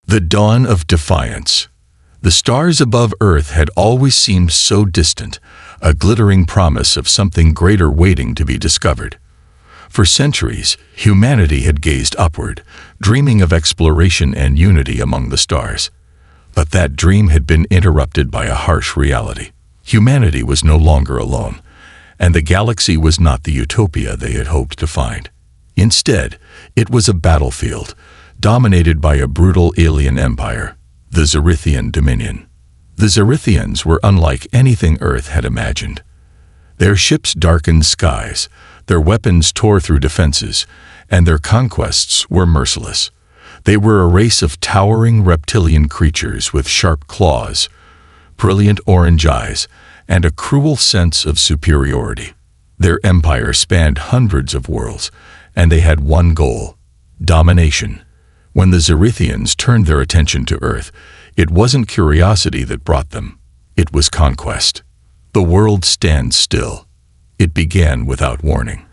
The dawn of defiance. The stars above Earth had always seemed so distant, a glittering promise of something greater waiting to be discovered. For centuries, humanity had gazed upward, dreaming of exploration and unity among the stars. But that dream had been interrupted by a harsh reality. Humanity was no longer alone, and the galaxy was not the utopia they had hoped to find. Instead, it was a battlefield, dominated by a brutal alien empire, the Zerithian Dominion. The Zerithians were unlike anything Earth had imagined. Their ships darkened skies, their weapons tore through defenses, and their conquests were merciless. They were a race of towering reptilian creatures with sharp claws, brilliant orange eyes, and a cruel sense of superiority. Their empire spanned hundreds of worlds, and they had one goal: domination. When the Zerithians turned their attention to Earth, it wasn't curiosity that brought them. It was conquest. The world stands still. It began without warning.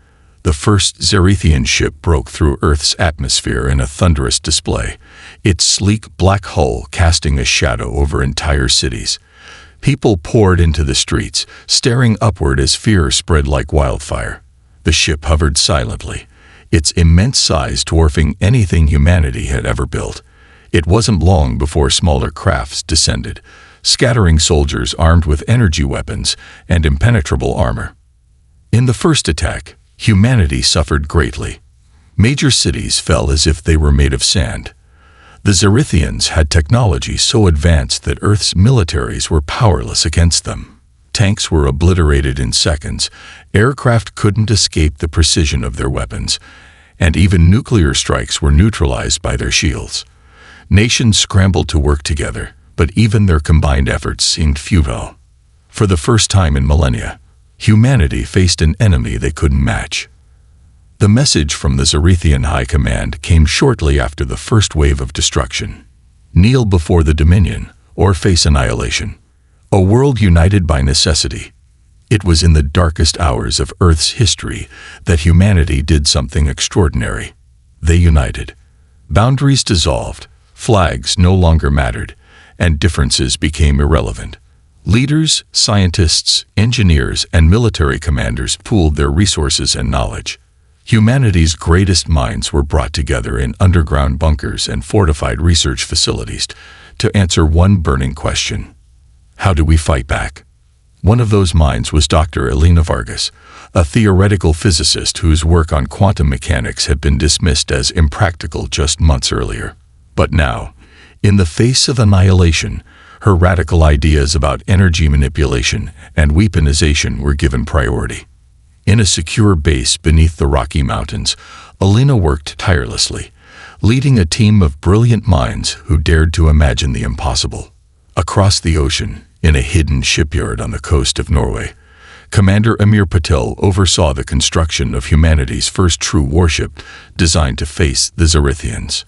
The first Zerithian ship broke through Earth's atmosphere in a thunderous display, its sleek black hull casting a shadow over entire cities. People poured into the streets, staring upward as fear spread like wildfire. The ship hovered silently, its immense size dwarfing anything humanity had ever built. It wasn't long before smaller crafts descended, scattering soldiers armed with energy weapons and impenetrable armor. In the first attack, humanity suffered greatly. Major cities fell as if they were made of sand. The Zerithians had technology so advanced that Earth's militaries were powerless against them. Tanks were obliterated in seconds, aircraft couldn't escape the precision of their weapons, and even nuclear strikes were neutralized by their shields. Nations scrambled to work together, but even their combined efforts seemed futile. For the first time in millennia, humanity faced an enemy they couldn't match. The message from the Zerithian High Command came shortly after the first wave of destruction. Kneel before the Dominion, or face annihilation. A world united by necessity. It was in the darkest hours of Earth's history that humanity did something extraordinary. They united. Boundaries dissolved, flags no longer mattered, and differences became irrelevant. Leaders, scientists, engineers, and military commanders pooled their resources and knowledge. Humanity's greatest minds were brought together in underground bunkers and fortified research facilities to answer one burning question: how do we fight back? One of those minds was Dr. Elena Vargas, a theoretical physicist whose work on quantum mechanics had been dismissed as impractical just months earlier. But now, in the face of annihilation, her radical ideas about energy manipulation and weaponization were given priority. In a secure base beneath the Rocky Mountains, Elena worked tirelessly, leading a team of brilliant minds who dared to imagine the impossible. Across the ocean, in a hidden shipyard on the coast of Norway, Commander Amir Patel oversaw the construction of humanity's first true warship designed to face the Zerithians.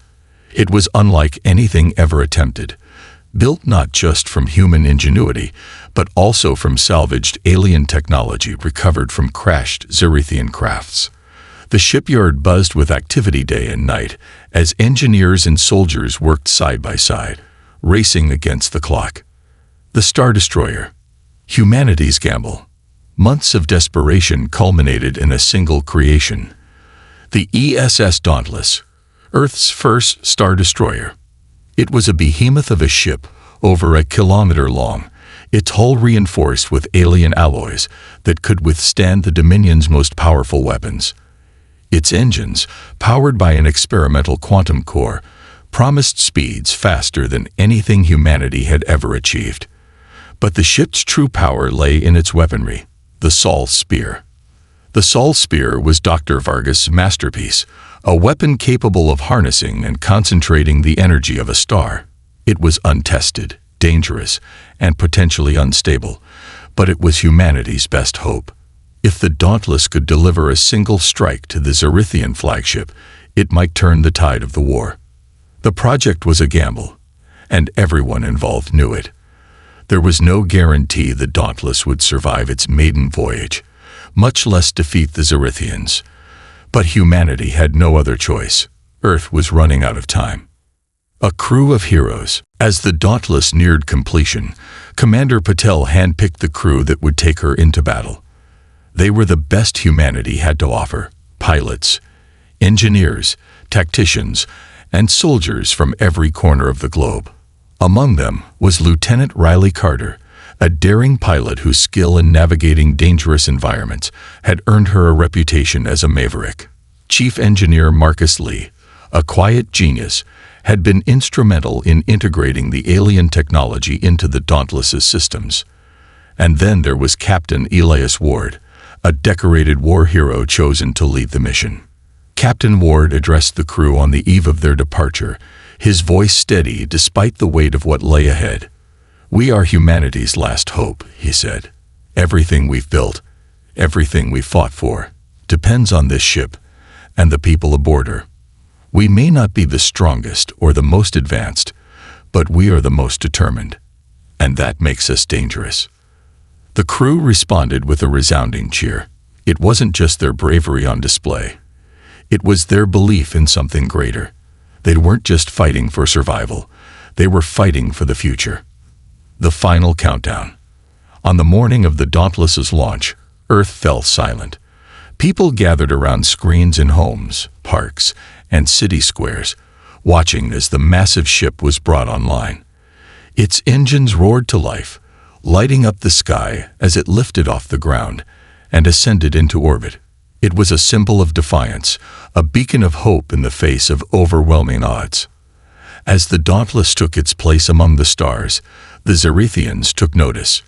It was unlike anything ever attempted, built not just from human ingenuity, but also from salvaged alien technology recovered from crashed Zerithian crafts. The shipyard buzzed with activity day and night as engineers and soldiers worked side by side, racing against the clock. The Stardestroyer, humanity's gamble. Months of desperation culminated in a single creation: the ESS Dauntless, Earth's first Star Destroyer. It was a behemoth of a ship, over a kilometer long, its hull reinforced with alien alloys that could withstand the Dominion's most powerful weapons. Its engines, powered by an experimental quantum core, promised speeds faster than anything humanity had ever achieved. But the ship's true power lay in its weaponry, the Sol Spear. The Sol Spear was Dr. Vargas' masterpiece, a weapon capable of harnessing and concentrating the energy of a star. It was untested, dangerous, and potentially unstable, but it was humanity's best hope. If the Dauntless could deliver a single strike to the Zerithian flagship, it might turn the tide of the war. The project was a gamble, and everyone involved knew it. There was no guarantee the Dauntless would survive its maiden voyage, much less defeat the Zerithians. But humanity had no other choice. Earth was running out of time. A crew of heroes. As the Dauntless neared completion, Commander Patel handpicked the crew that would take her into battle. They were the best humanity had to offer: pilots, engineers, tacticians, and soldiers from every corner of the globe. Among them was Lieutenant Riley Carter, a daring pilot whose skill in navigating dangerous environments had earned her a reputation as a maverick. Chief Engineer Marcus Lee, a quiet genius, had been instrumental in integrating the alien technology into the Dauntless's systems. And then there was Captain Elias Ward, a decorated war hero chosen to lead the mission. Captain Ward addressed the crew on the eve of their departure, his voice steady despite the weight of what lay ahead. "We are humanity's last hope," he said. "Everything we've built, everything we've fought for, depends on this ship and the people aboard her. We may not be the strongest or the most advanced, but we are the most determined, and that makes us dangerous." The crew responded with a resounding cheer. It wasn't just their bravery on display. It was their belief in something greater. They weren't just fighting for survival. They were fighting for the future. The final countdown. On the morning of the Dauntless's launch, Earth fell silent. People gathered around screens in homes, parks, and city squares, watching as the massive ship was brought online. Its engines roared to life, lighting up the sky as it lifted off the ground and ascended into orbit. It was a symbol of defiance, a beacon of hope in the face of overwhelming odds. As the Dauntless took its place among the stars, the Zerithians took notice.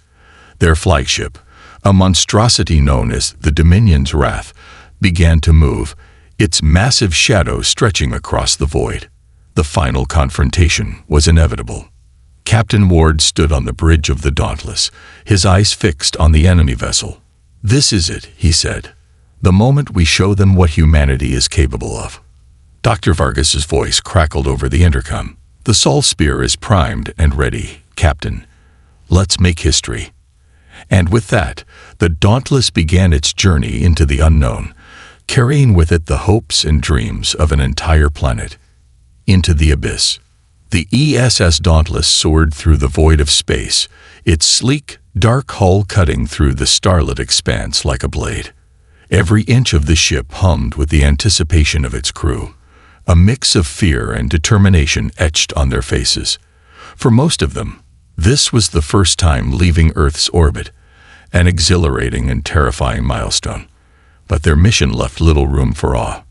Their flagship, a monstrosity known as the Dominion's Wrath, began to move, its massive shadow stretching across the void. The final confrontation was inevitable. Captain Ward stood on the bridge of the Dauntless, his eyes fixed on the enemy vessel. "This is it," he said. "The moment we show them what humanity is capable of." Dr. Vargas's voice crackled over the intercom. "The Sol Spear is primed and ready, Captain. Let's make history." And with that, the Dauntless began its journey into the unknown, carrying with it the hopes and dreams of an entire planet. Into the abyss. The ESS Dauntless soared through the void of space, its sleek, dark hull cutting through the starlit expanse like a blade. Every inch of the ship hummed with the anticipation of its crew, a mix of fear and determination etched on their faces. For most of them, this was the first time leaving Earth's orbit, an exhilarating and terrifying milestone. But their mission left little room for awe.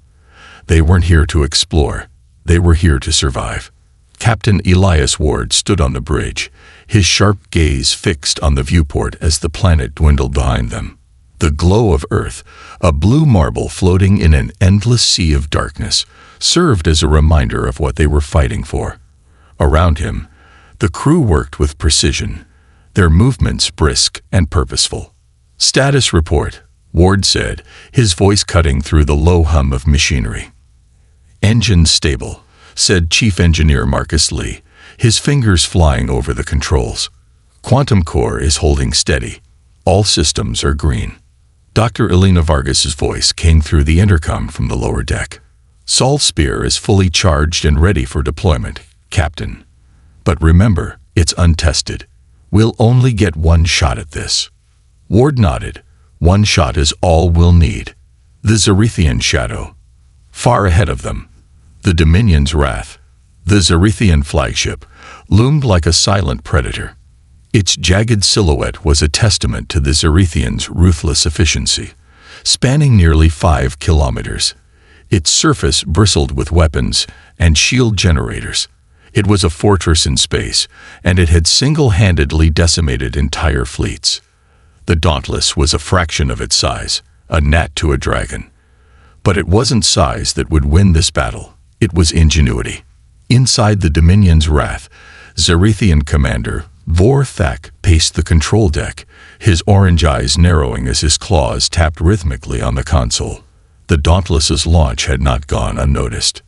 They weren't here to explore, they were here to survive. Captain Elias Ward stood on the bridge, his sharp gaze fixed on the viewport as the planet dwindled behind them. The glow of Earth, a blue marble floating in an endless sea of darkness, served as a reminder of what they were fighting for. Around him, the crew worked with precision, their movements brisk and purposeful. "Status report," Ward said, his voice cutting through the low hum of machinery. "Engines stable," said Chief Engineer Marcus Lee, his fingers flying over the controls. "Quantum core is holding steady. All systems are green." Dr. Elena Vargas's voice came through the intercom from the lower deck. "Sol Spear is fully charged and ready for deployment, Captain. But remember, it's untested. We'll only get one shot at this." Ward nodded. "One shot is all we'll need." The Zerithian shadow. Far ahead of them, the Dominion's Wrath, the Zerithian flagship, loomed like a silent predator. Its jagged silhouette was a testament to the Zerithians' ruthless efficiency, spanning nearly 5 kilometers. Its surface bristled with weapons and shield generators. It was a fortress in space, and it had single-handedly decimated entire fleets. The Dauntless was a fraction of its size, a gnat to a dragon. But it wasn't size that would win this battle. It was ingenuity. Inside the Dominion's Wrath, Zerithian Commander Vorthak paced the control deck, his orange eyes narrowing as his claws tapped rhythmically on the console. The Dauntless's launch had not gone unnoticed.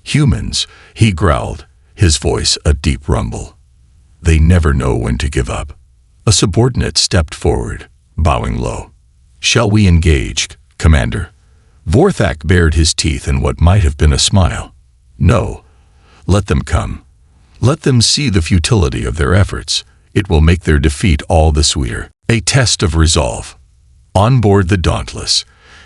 "Humans," he growled, his voice a deep rumble. "They never know when to give up." A subordinate stepped forward, bowing low. "Shall we engage, Commander?" Vorthak bared his teeth in what might have been a smile. "No. Let them come. Let them see the futility of their efforts. It will make their defeat all the sweeter. A test of resolve. On board the Dauntless,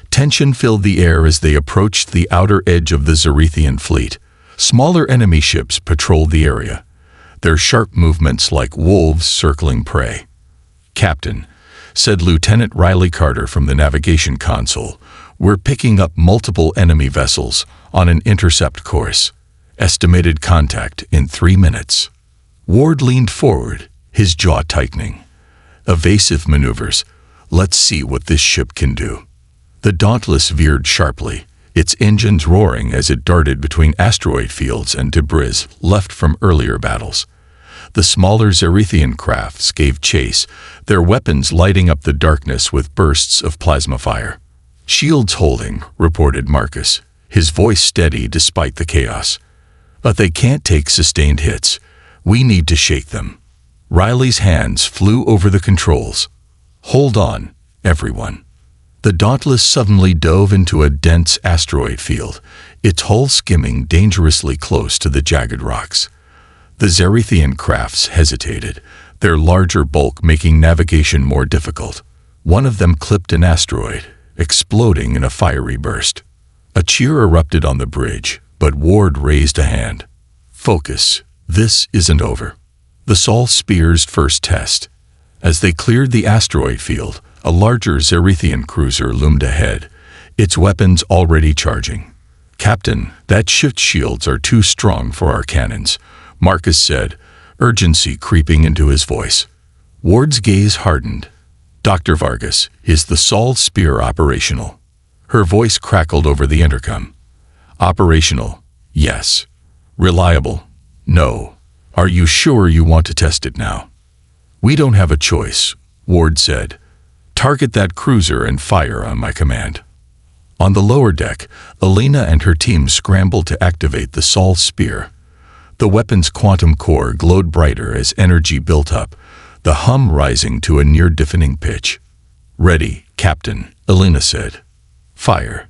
tension filled the air as they approached the outer edge of the Zerethian fleet. Smaller enemy ships patrolled the area, their sharp movements like wolves circling prey. "Captain," said Lieutenant Riley Carter from the navigation console, "we're picking up multiple enemy vessels on an intercept course. Estimated contact in 3 minutes." Ward leaned forward, his jaw tightening. "Evasive maneuvers. Let's see what this ship can do." The Dauntless veered sharply, its engines roaring as it darted between asteroid fields and debris left from earlier battles. The smaller Zerethian crafts gave chase, their weapons lighting up the darkness with bursts of plasma fire. "Shields holding," reported Marcus, his voice steady despite the chaos. "But they can't take sustained hits. We need to shake them." Riley's hands flew over the controls. "Hold on, everyone." The Dauntless suddenly dove into a dense asteroid field, its hull skimming dangerously close to the jagged rocks. The Zerethian crafts hesitated, their larger bulk making navigation more difficult. One of them clipped an asteroid, exploding in a fiery burst. A cheer erupted on the bridge, but Ward raised a hand. "Focus. This isn't over." The Sol Spear's first test. As they cleared the asteroid field, a larger Zerethian cruiser loomed ahead, its weapons already charging. "Captain, that ship's shields are too strong for our cannons," Marcus said, urgency creeping into his voice. Ward's gaze hardened. "Dr. Vargas, is the Sol Spear operational?" Her voice crackled over the intercom. "Operational, yes. Reliable, no. Are you sure you want to test it now?" "We don't have a choice," Ward said. "Target that cruiser and fire on my command." On the lower deck, Elena and her team scrambled to activate the Sol Spear. The weapon's quantum core glowed brighter as energy built up, the hum rising to a near-deafening pitch. "Ready, Captain," Elena said. "Fire."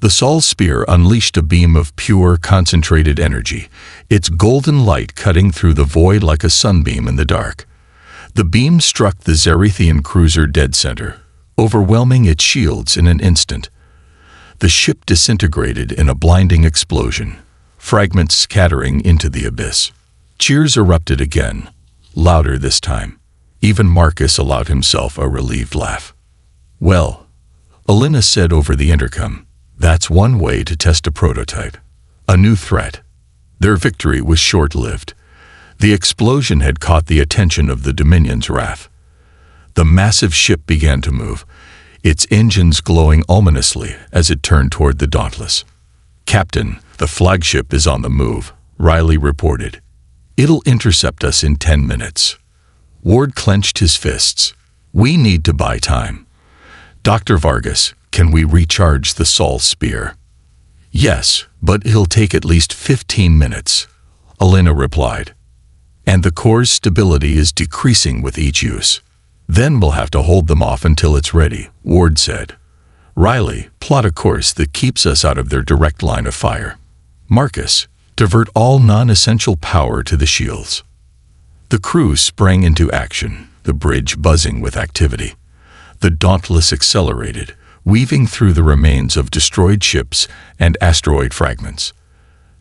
The Sol Spear unleashed a beam of pure, concentrated energy, its golden light cutting through the void like a sunbeam in the dark. The beam struck the Zerethian cruiser dead center, overwhelming its shields in an instant. The ship disintegrated in a blinding explosion, fragments scattering into the abyss. Cheers erupted again, louder this time. Even Marcus allowed himself a relieved laugh. "Well," Elena said over the intercom, "that's one way to test a prototype. A new threat." Their victory was short-lived. The explosion had caught the attention of the Dominion's wrath. The massive ship began to move, its engines glowing ominously as it turned toward the Dauntless. "Captain, the flagship is on the move," Riley reported. "It'll intercept us in 10 minutes." Ward clenched his fists. "We need to buy time." "Dr. Vargas, can we recharge the Sol Spear?" "Yes, but it'll take at least 15 minutes," Elena replied. "And the core's stability is decreasing with each use." "Then we'll have to hold them off until it's ready," Ward said. "Riley, plot a course that keeps us out of their direct line of fire. Marcus, divert all non-essential power to the shields." The crew sprang into action, the bridge buzzing with activity. The Dauntless accelerated, weaving through the remains of destroyed ships and asteroid fragments.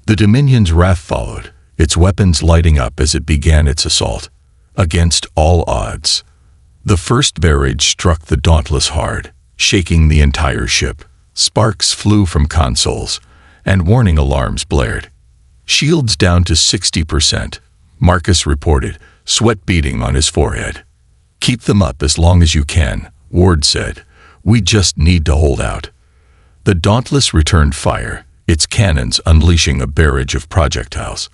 The Dominion's wrath followed, its weapons lighting up as it began its assault. Against all odds, the first barrage struck the Dauntless hard, shaking the entire ship. Sparks flew from consoles, and warning alarms blared. "Shields down to 60%, Marcus reported, sweat beading on his forehead. "Keep them up as long as you can," Ward said. "We just need to hold out." The Dauntless returned fire, its cannons unleashing a barrage of projectiles.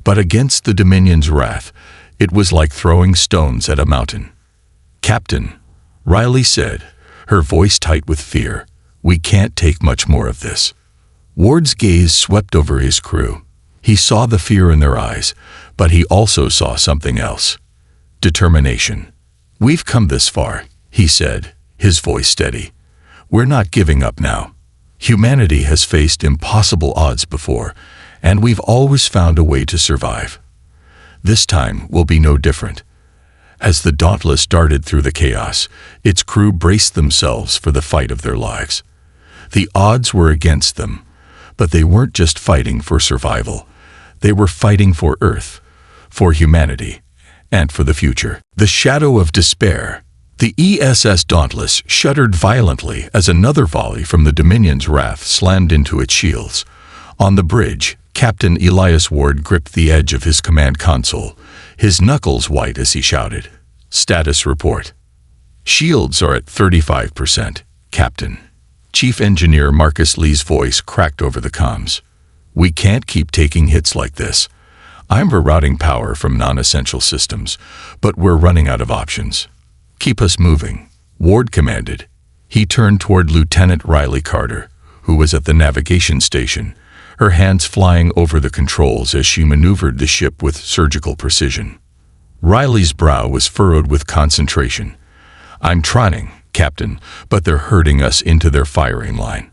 But against the Dominion's wrath, it was like throwing stones at a mountain. "Captain," Riley said, her voice tight with fear, "we can't take much more of this." Ward's gaze swept over his crew. He saw the fear in their eyes, but he also saw something else. Determination. "We've come this far," he said, his voice steady. "We're not giving up now. Humanity has faced impossible odds before, and we've always found a way to survive. This time will be no different. As the Dauntless darted through the chaos, its crew braced themselves for the fight of their lives. The odds were against them, but they weren't just fighting for survival. They were fighting for Earth, for humanity, and for the future. The shadow of despair. The ESS Dauntless shuddered violently as another volley from the Dominion's wrath slammed into its shields. On the bridge, Captain Elias Ward gripped the edge of his command console, his knuckles white as he shouted, "Status report. Shields are at 35%, Captain." Chief Engineer Marcus Lee's voice cracked over the comms. "We can't keep taking hits like this. I'm rerouting power from non-essential systems, but we're running out of options. Keep us moving," Ward commanded. He turned toward Lieutenant Riley Carter, who was at the navigation station, her hands flying over the controls as she maneuvered the ship with surgical precision. Riley's brow was furrowed with concentration. "I'm trying, Captain, but they're herding us into their firing line.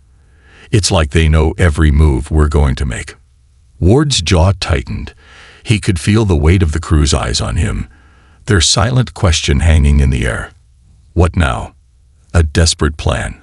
It's like they know every move we're going to make." Ward's jaw tightened. He could feel the weight of the crew's eyes on him, their silent question hanging in the air. What now? A desperate plan.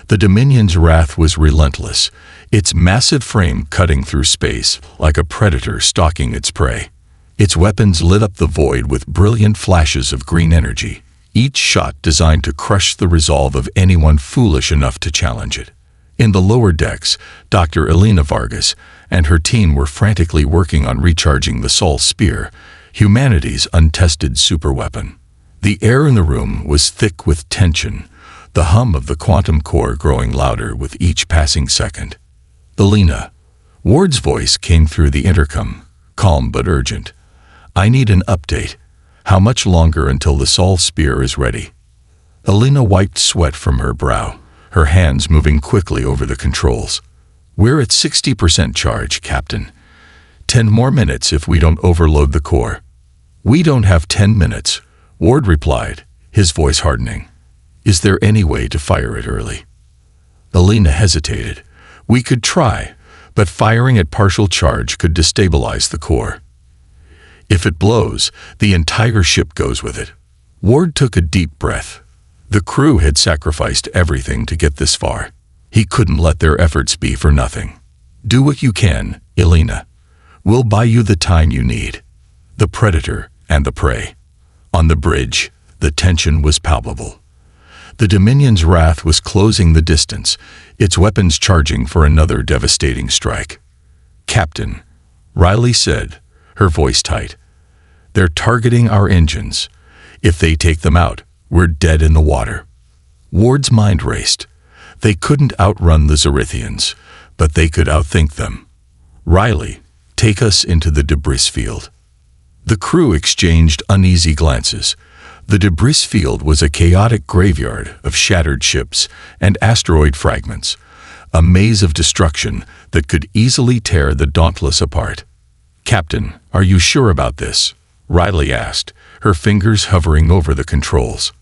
The Dominion's wrath was relentless, its massive frame cutting through space like a predator stalking its prey. Its weapons lit up the void with brilliant flashes of green energy, each shot designed to crush the resolve of anyone foolish enough to challenge it. In the lower decks, Dr. Elena Vargas and her team were frantically working on recharging the Sol Spear, humanity's untested superweapon. The air in the room was thick with tension, the hum of the quantum core growing louder with each passing second. "Elena," Ward's voice came through the intercom, calm but urgent. "I need an update. How much longer until the Sol Spear is ready?" Elena wiped sweat from her brow, her hands moving quickly over the controls. "We're at 60% charge, Captain. 10 more minutes if we don't overload the core." "We don't have 10 minutes, Ward replied, his voice hardening. "Is there any way to fire it early?" Elena hesitated. "We could try, but firing at partial charge could destabilize the core. If it blows, the entire ship goes with it." Ward took a deep breath. The crew had sacrificed everything to get this far. He couldn't let their efforts be for nothing. "Do what you can, Elena. We'll buy you the time you need." The predator and the prey. On the bridge, the tension was palpable. The Dominion's wrath was closing the distance, its weapons charging for another devastating strike. "Captain," Riley said, her voice tight, "they're targeting our engines. If they take them out, we're dead in the water." Ward's mind raced. They couldn't outrun the Zerithians, but they could outthink them. "Riley, take us into the debris field." The crew exchanged uneasy glances. The debris field was a chaotic graveyard of shattered ships and asteroid fragments, a maze of destruction that could easily tear the Dauntless apart. "Captain, are you sure about this?" Riley asked, her fingers hovering over the controls.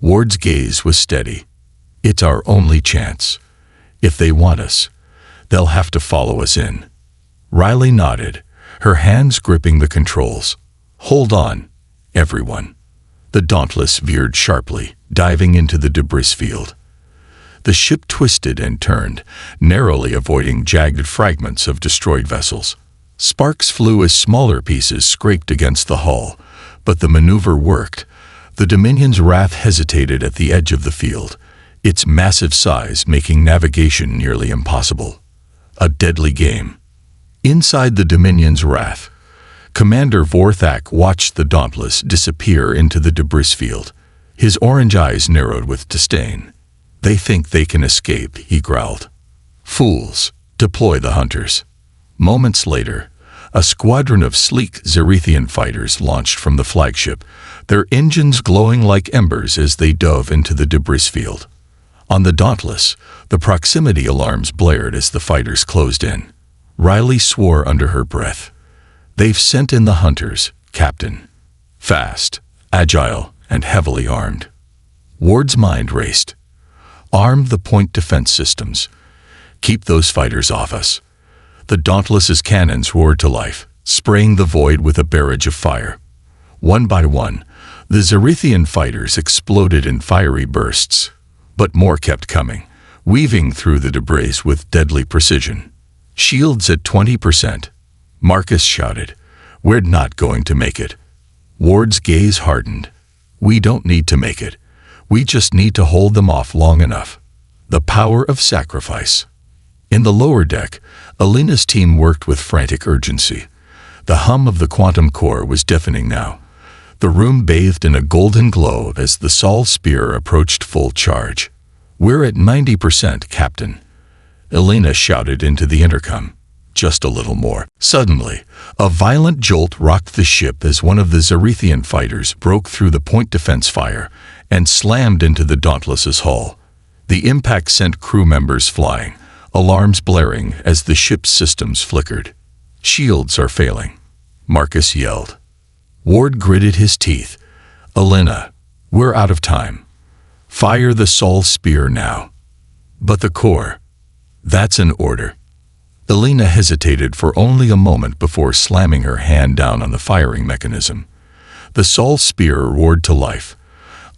Ward's gaze was steady. "It's our only chance. If they want us, they'll have to follow us in." Riley nodded, her hands gripping the controls. "Hold on, everyone." The Dauntless veered sharply, diving into the debris field. The ship twisted and turned, narrowly avoiding jagged fragments of destroyed vessels. Sparks flew as smaller pieces scraped against the hull, but the maneuver worked. The Dominion's wrath hesitated at the edge of the field, its massive size making navigation nearly impossible. A deadly game. Inside the Dominion's wrath, Commander Vorthak watched the Dauntless disappear into the debris field. His orange eyes narrowed with disdain. "They think they can escape," he growled. "Fools, deploy the hunters." Moments later, a squadron of sleek Zerithian fighters launched from the flagship, their engines glowing like embers as they dove into the debris field. On the Dauntless, the proximity alarms blared as the fighters closed in. Riley swore under her breath. "They've sent in the hunters, Captain. Fast, agile, and heavily armed." Ward's mind raced. "Arm the point defense systems. Keep those fighters off us." The Dauntless's cannons roared to life, spraying the void with a barrage of fire. One by one, the Xerithian fighters exploded in fiery bursts, but more kept coming, weaving through the debris with deadly precision. "Shields at 20%. Marcus shouted. "We're not going to make it." Ward's gaze hardened. "We don't need to make it. We just need to hold them off long enough." The power of sacrifice. In the lower deck, Alina's team worked with frantic urgency. The hum of the quantum core was deafening now. The room bathed in a golden glow as the Sol spear approached full charge. "We're at 90%, Captain," Alina shouted into the intercom. "Just a little more." Suddenly, a violent jolt rocked the ship as one of the Xerithian fighters broke through the point defense fire and slammed into the Dauntless's hull. The impact sent crew members flying, alarms blaring as the ship's systems flickered. "Shields are failing," Marcus yelled. Ward gritted his teeth. "Alina, we're out of time. Fire the Sol spear now." "But the core." "That's an order." Alina hesitated for only a moment before slamming her hand down on the firing mechanism. The Sol spear roared to life,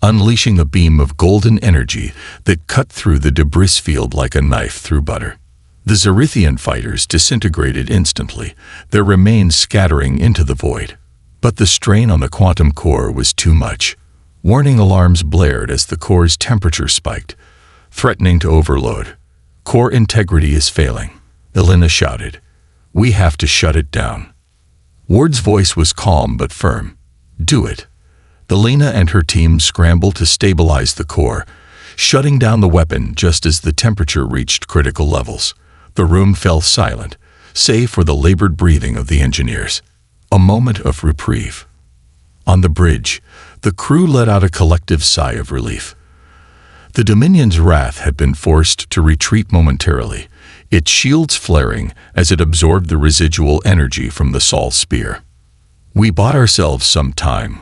unleashing a beam of golden energy that cut through the debris field like a knife through butter. The Xerithian fighters disintegrated instantly, their remains scattering into the void. But the strain on the quantum core was too much. Warning alarms blared as the core's temperature spiked, threatening to overload. "Core integrity is failing," Alina shouted. "We have to shut it down." Ward's voice was calm but firm. "Do it." Alina and her team scrambled to stabilize the core, shutting down the weapon just as the temperature reached critical levels. The room fell silent, save for the labored breathing of the engineers. A moment of reprieve. On the bridge, the crew let out a collective sigh of relief. The Dominion's wrath had been forced to retreat momentarily, its shields flaring as it absorbed the residual energy from the Sol spear. "We bought ourselves some time,"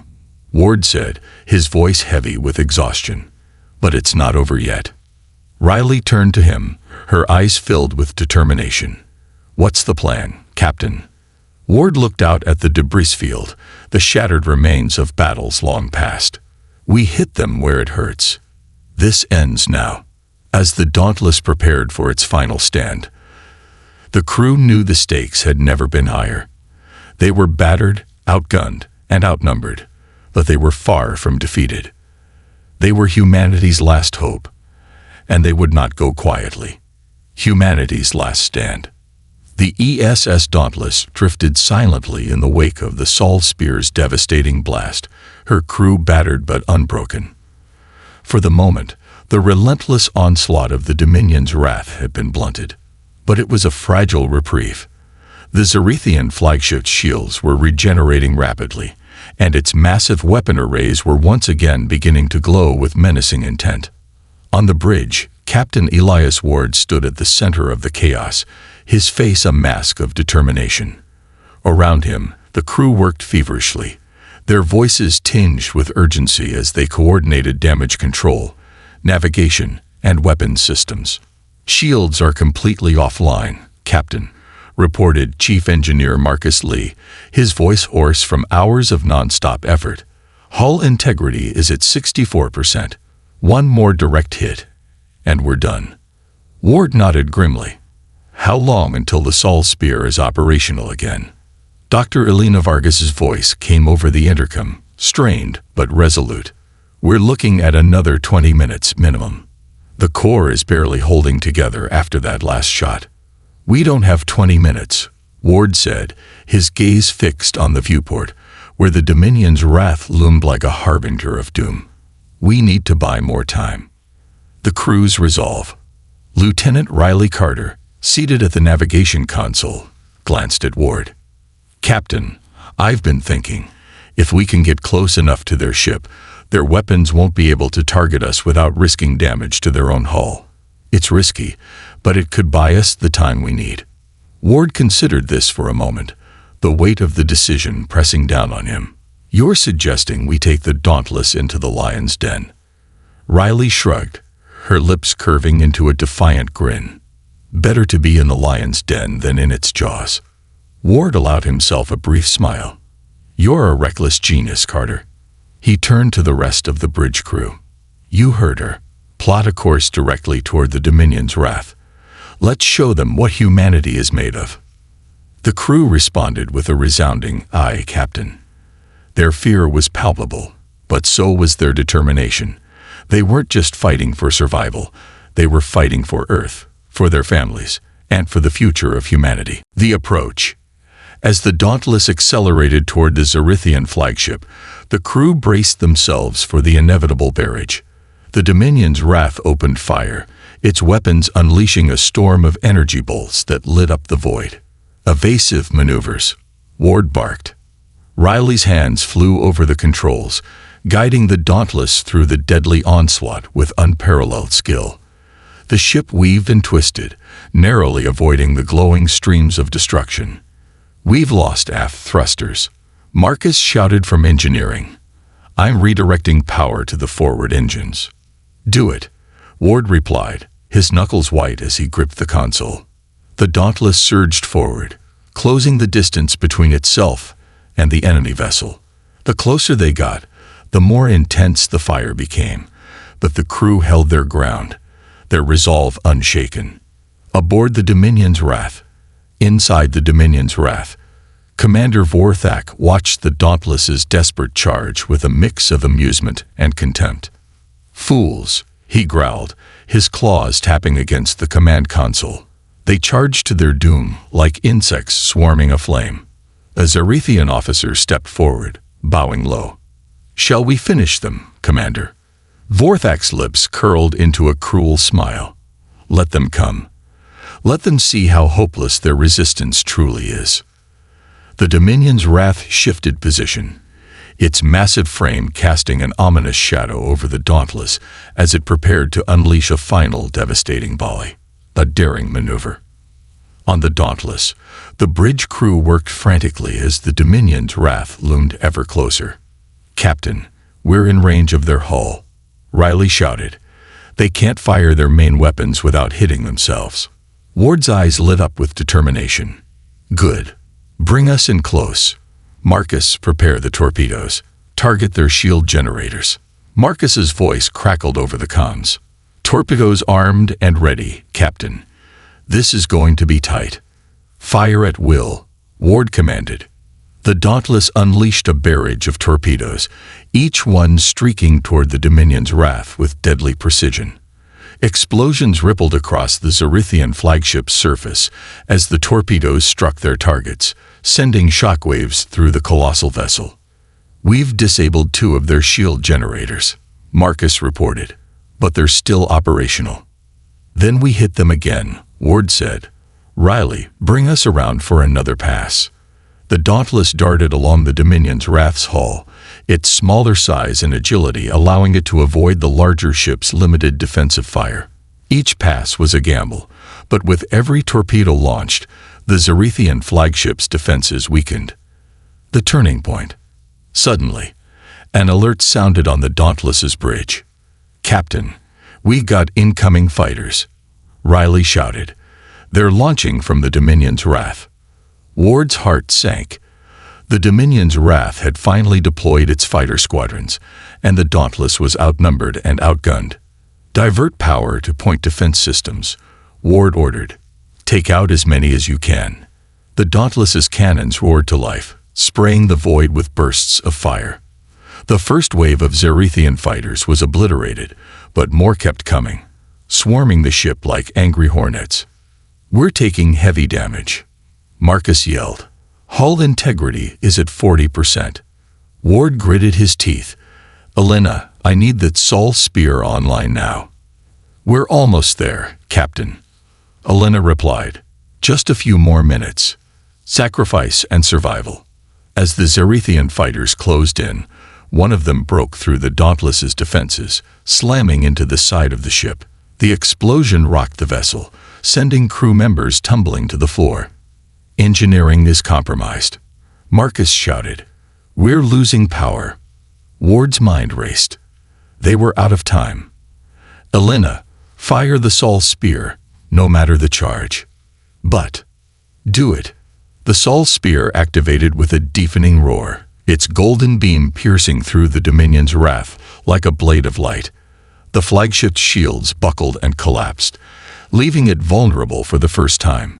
Ward said, his voice heavy with exhaustion. "But it's not over yet." Riley turned to him, her eyes filled with determination. "What's the plan, Captain?" Ward looked out at the debris field, the shattered remains of battles long past. "We hit them where it hurts. This ends now." As the Dauntless prepared for its final stand, the crew knew the stakes had never been higher. They were battered, outgunned, and outnumbered, but they were far from defeated. They were humanity's last hope, and they would not go quietly. Humanity's last stand. The ESS Dauntless drifted silently in the wake of the Sol spear's devastating blast, her crew battered but unbroken. For the moment, the relentless onslaught of the Dominion's wrath had been blunted. But it was a fragile reprieve. The Xerithian flagship's shields were regenerating rapidly, and its massive weapon arrays were once again beginning to glow with menacing intent. On the bridge, Captain Elias Ward stood at the center of the chaos, his face a mask of determination. Around him, the crew worked feverishly, their voices tinged with urgency as they coordinated damage control, navigation, and weapons systems. "Shields are completely offline, Captain," reported Chief Engineer Marcus Lee, his voice hoarse from hours of non-stop effort. "Hull integrity is at 64%. One more direct hit, and we're done." Ward nodded grimly. "How long until the Sol spear is operational again?" Dr. Elena Vargas's voice came over the intercom, strained but resolute. "We're looking at another 20 minutes minimum. The core is barely holding together after that last shot." "We don't have 20 minutes, Ward said, his gaze fixed on the viewport, where the Dominion's wrath loomed like a harbinger of doom. "We need to buy more time." The crew's resolve. Lieutenant Riley Carter, seated at the navigation console, glanced at Ward. "Captain, I've been thinking, if we can get close enough to their ship, their weapons won't be able to target us without risking damage to their own hull. It's risky, but it could buy us the time we need." Ward considered this for a moment, the weight of the decision pressing down on him. "You're suggesting we take the Dauntless into the lion's den?" Riley shrugged, her lips curving into a defiant grin. Better to be in the lion's den than in its jaws. Ward allowed himself a brief smile. You're a reckless genius, Carter. He turned to the rest of the bridge crew. You heard her. Plot a course directly toward the Dominion's wrath. Let's show them what humanity is made of. The crew responded with a resounding, "Aye, Captain." Their fear was palpable, but so was their determination. They weren't just fighting for survival, they were fighting for Earth, for their families, and for the future of humanity. The approach. As the Dauntless accelerated toward the Zerithian flagship, the crew braced themselves for the inevitable barrage. The Dominion's wrath opened fire, its weapons unleashing a storm of energy bolts that lit up the void. Evasive maneuvers, Ward barked. Riley's hands flew over the controls, guiding the Dauntless through the deadly onslaught with unparalleled skill. The ship weaved and twisted, narrowly avoiding the glowing streams of destruction. We've lost aft thrusters, Marcus shouted from engineering. I'm redirecting power to the forward engines. Do it, Ward replied, his knuckles white as he gripped the console. The Dauntless surged forward, closing the distance between itself and the enemy vessel. The closer they got, the more intense the fire became, but the crew held their ground, their resolve unshaken. Aboard the Dominion's wrath, inside the Dominion's wrath, Commander Vorthak watched the Dauntless's desperate charge with a mix of amusement and contempt. Fools, he growled, his claws tapping against the command console. They charged to their doom like insects swarming a flame. A Zerithian officer stepped forward, bowing low. Shall we finish them, Commander? Vorthak's lips curled into a cruel smile. Let them come. Let them see how hopeless their resistance truly is. The Dominion's wrath shifted position, its massive frame casting an ominous shadow over the Dauntless as it prepared to unleash a final devastating volley. A daring maneuver. On the Dauntless, the bridge crew worked frantically as the Dominion's wrath loomed ever closer. Captain, we're in range of their hull, Riley shouted. They can't fire their main weapons without hitting themselves. Ward's eyes lit up with determination. Good. Bring us in close. Marcus, prepare the torpedoes. Target their shield generators. Marcus's voice crackled over the comms. Torpedoes armed and ready, Captain. This is going to be tight. Fire at will, Ward commanded. The Dauntless unleashed a barrage of torpedoes, each one streaking toward the Dominion's wrath with deadly precision. Explosions rippled across the Zerithian flagship's surface as the torpedoes struck their targets, sending shockwaves through the colossal vessel. We've disabled 2 of their shield generators, Marcus reported, but they're still operational. Then we hit them again, Ward said. Riley, bring us around for another pass. The Dauntless darted along the Dominion's wrath's hull, its smaller size and agility allowing it to avoid the larger ship's limited defensive fire. Each pass was a gamble, but with every torpedo launched, the Zerithian flagship's defenses weakened. The turning point. Suddenly, an alert sounded on the Dauntless's bridge. Captain, we got incoming fighters, Riley shouted. They're launching from the Dominion's wrath. Ward's heart sank. The Dominion's wrath had finally deployed its fighter squadrons, and the Dauntless was outnumbered and outgunned. Divert power to point defense systems, Ward ordered. Take out as many as you can. The Dauntless's cannons roared to life, spraying the void with bursts of fire. The first wave of Zerithian fighters was obliterated, but more kept coming, swarming the ship like angry hornets. We're taking heavy damage, Marcus yelled. Hull integrity is at 40%. Ward gritted his teeth. Elena, I need that Sol spear online now. We're almost there, Captain, Elena replied. Just a few more minutes. Sacrifice and survival. As the Zerithian fighters closed in, one of them broke through the Dauntless's defenses, slamming into the side of the ship. The explosion rocked the vessel, sending crew members tumbling to the floor. Engineering is compromised, Marcus shouted. We're losing power. Ward's mind raced. They were out of time. Elena, fire the Sol spear, no matter the charge. But do it. The Sol spear activated with a deafening roar, its golden beam piercing through the Dominion's wrath like a blade of light. The flagship's shields buckled and collapsed, leaving it vulnerable for the first time.